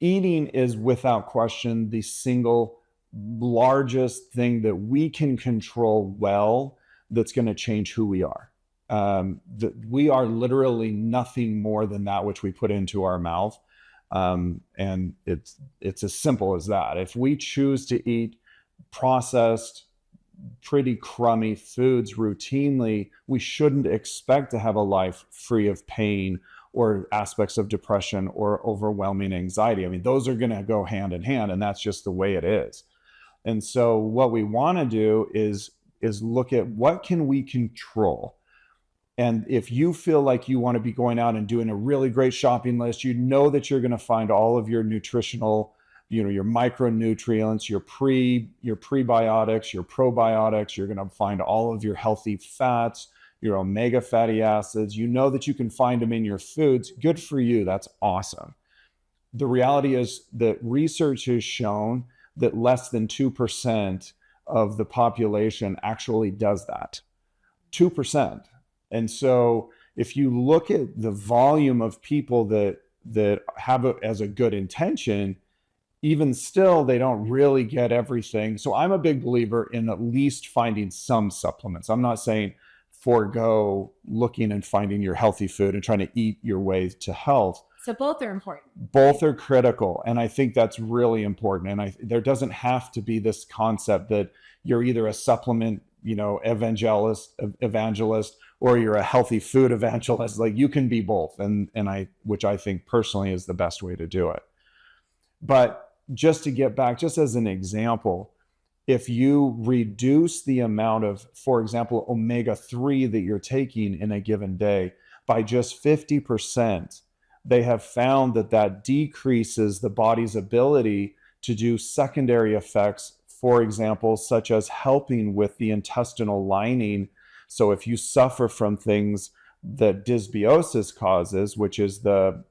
eating is without question the single largest thing that we can control well that's going to change who we are. We are literally nothing more than that which we put into our mouth. And it's as simple as that. If we choose to eat processed, pretty crummy foods routinely, we shouldn't expect to have a life free of pain or aspects of depression or overwhelming anxiety. I mean, those are going to go hand in hand, and that's just the way it is. And so what we want to do is look at what can we control. And if you feel like you want to be going out and doing a really great shopping list, you know that you're going to find all of your nutritional, your micronutrients, your prebiotics, your probiotics. You're going to find all of your healthy fats, your omega fatty acids. You know that you can find them in your foods. Good for you. That's awesome. The reality is that research has shown that less than 2% of the population actually does that. 2%. And so if you look at the volume of people that have it as a good intention, even still, they don't really get everything. So I'm a big believer in at least finding some supplements. I'm not saying forego looking and finding your healthy food and trying to eat your way to health. So both are important. Both are critical. And I think that's really important. And there doesn't have to be this concept that you're either a supplement, evangelist, or you're a healthy food evangelist. Like, you can be both. Which I think personally is the best way to do it. But just to get back, just as an example, if you reduce the amount of, for example, omega-3 that you're taking in a given day by just 50%, they have found that decreases the body's ability to do secondary effects, for example, such as helping with the intestinal lining. So if you suffer from things that dysbiosis causes, which is the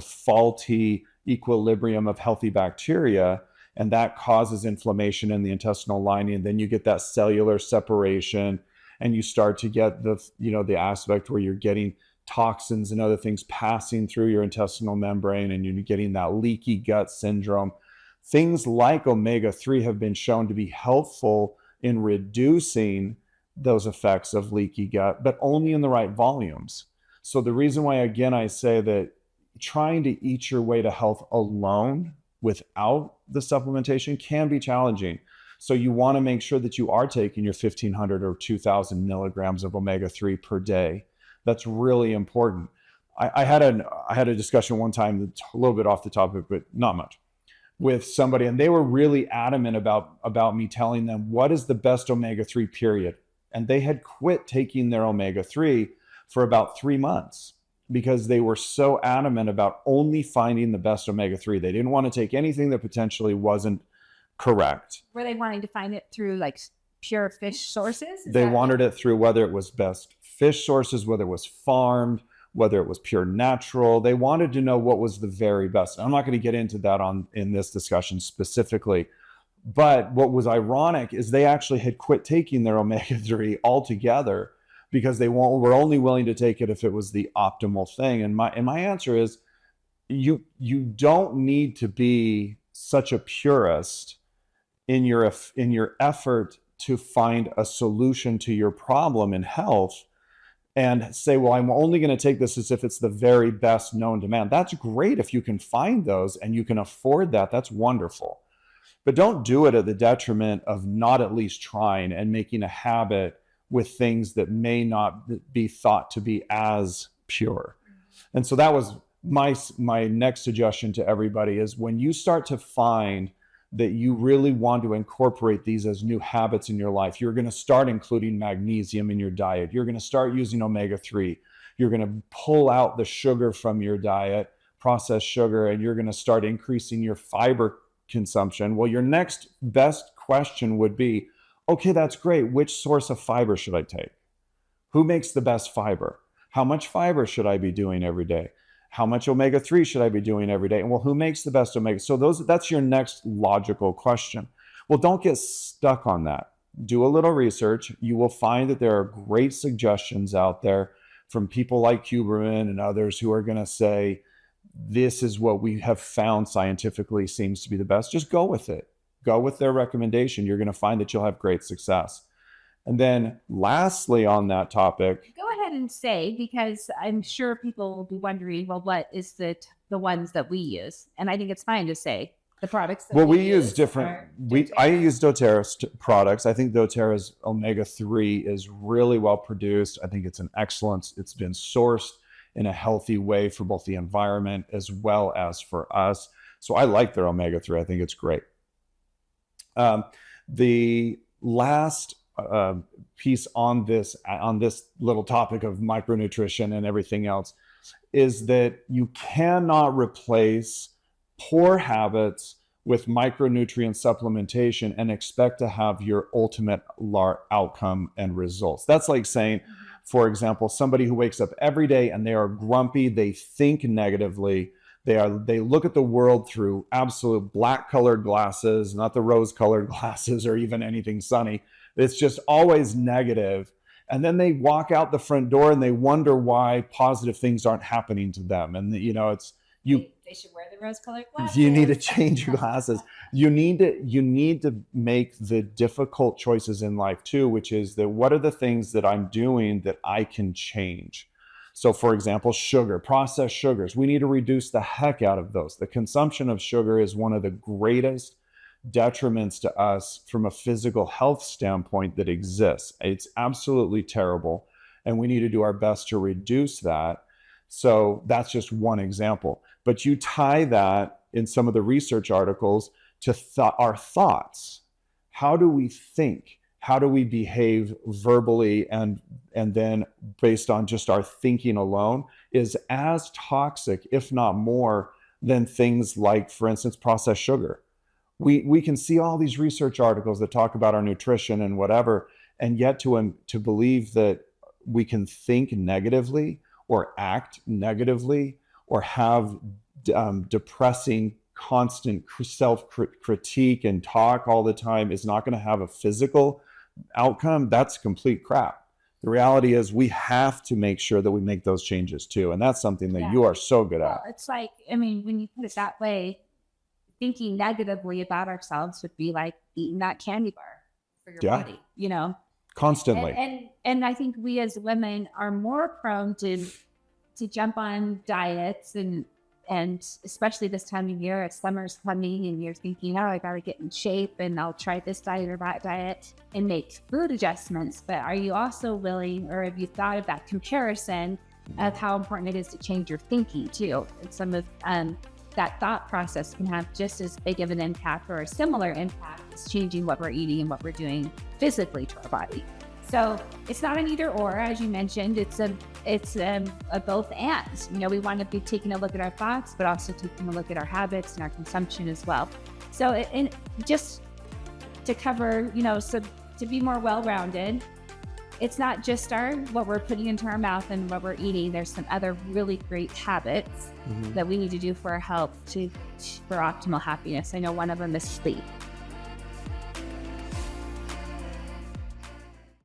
faulty equilibrium of healthy bacteria, and that causes inflammation in the intestinal lining, and then you get that cellular separation, and you start to get the aspect where you're getting toxins and other things passing through your intestinal membrane, and you're getting that leaky gut syndrome. Things like omega-3 have been shown to be helpful in reducing those effects of leaky gut, but only in the right volumes. So the reason why, again, I say that trying to eat your way to health alone without the supplementation can be challenging. So you want to make sure that you are taking your 1,500 or 2,000 milligrams of omega-3 per day. That's really important. I had a discussion one time that's a little bit off the topic, but not much, with somebody, and they were really adamant about me telling them what is the best omega-3 period. And they had quit taking their omega-3 for about 3 months because they were so adamant about only finding the best omega-3. They didn't want to take anything that potentially wasn't correct. Were they wanting to find it through like pure fish sources? They wanted it through whether it was best fish sources, whether it was farmed, whether it was pure natural. They wanted to know what was the very best. I'm not going to get into that in this discussion specifically. But what was ironic is they actually had quit taking their omega-3 altogether because they were only willing to take it if it was the optimal thing. And my answer is, you don't need to be such a purist in your effort to find a solution to your problem in health and say, well, I'm only going to take this as if it's the very best known demand. That's great if you can find those and you can afford that. That's wonderful. But don't do it at the detriment of not at least trying and making a habit with things that may not be thought to be as pure. And so that was my next suggestion to everybody is, when you start to find that you really want to incorporate these as new habits in your life, you're going to start including magnesium in your diet. You're going to start using omega-3. You're going to pull out the sugar from your diet, processed sugar, and you're going to start increasing your fiber consumption. Well, your next best question would be, okay, that's great. Which source of fiber should I take? Who makes the best fiber? How much fiber should I be doing every day? How much omega-3 should I be doing every day? And well, who makes the best omega? So that's your next logical question. Well, don't get stuck on that. Do a little research. You will find that there are great suggestions out there from people like Huberman and others who are going to say, this is what we have found scientifically seems to be the best, just go with it. Go with their recommendation. You're going to find that you'll have great success. And then lastly on that topic, Go ahead and say, because I'm sure people will be wondering, well, what is the ones that we use? And I think it's fine to say the products that well, we use different. are I doTERRA. use doTERRA products. I think doTERRA's omega-3 is really well produced. I think it's an excellence. It's been sourced in a healthy way for both the environment as well as for us. So I like their omega-3. I think it's great. The last piece on this little topic of micronutrition and everything else is that you cannot replace poor habits with micronutrient supplementation and expect to have your ultimate outcome and results. That's like saying, for example, somebody who wakes up every day and they are grumpy, they think negatively, they look at the world through absolute black colored glasses, not the rose colored glasses or even anything sunny. It's just always negative. And then they walk out the front door and they wonder why positive things aren't happening to them. And it's They should wear the rose-colored glasses. you need to change your glasses. You need to make the difficult choices in life too, which is that what are the things that I'm doing that I can change? So for example, sugar, processed sugars, we need to reduce the heck out of those. The consumption of sugar is one of the greatest detriments to us from a physical health standpoint that exists. It's absolutely terrible. And we need to do our best to reduce that. So that's just one example. But you tie that in some of the research articles to our thoughts. How do we think? How do we behave verbally and then based on just our thinking alone is as toxic, if not more, than things like, for instance, processed sugar. We can see all these research articles that talk about our nutrition and whatever, and yet to believe that we can think negatively or act negatively or have depressing constant self-critique and talk all the time is not going to have a physical outcome. That's complete crap. The reality is we have to make sure that we make those changes too. And that's something that you are so good Well, at. it's like, I mean, when you put it that way, thinking negatively about ourselves would be like eating that candy bar for your body, Constantly. And I think we as women are more prone to jump on diets and especially this time of year, as summer's coming and you're thinking, oh, I gotta get in shape and I'll try this diet or that diet and make food adjustments. But are you also willing, or have you thought of that comparison of how important it is to change your thinking too? And some of that thought process can have just as big of an impact or a similar impact as changing what we're eating and what we're doing physically to our body. So it's not an either or, as you mentioned, it's a both and. We want to be taking a look at our thoughts, but also taking a look at our habits and our consumption as well. So just to cover, so to be more well-rounded, it's not just what we're putting into our mouth and what we're eating. There's some other really great habits that we need to do for our health for optimal happiness. I know one of them is sleep.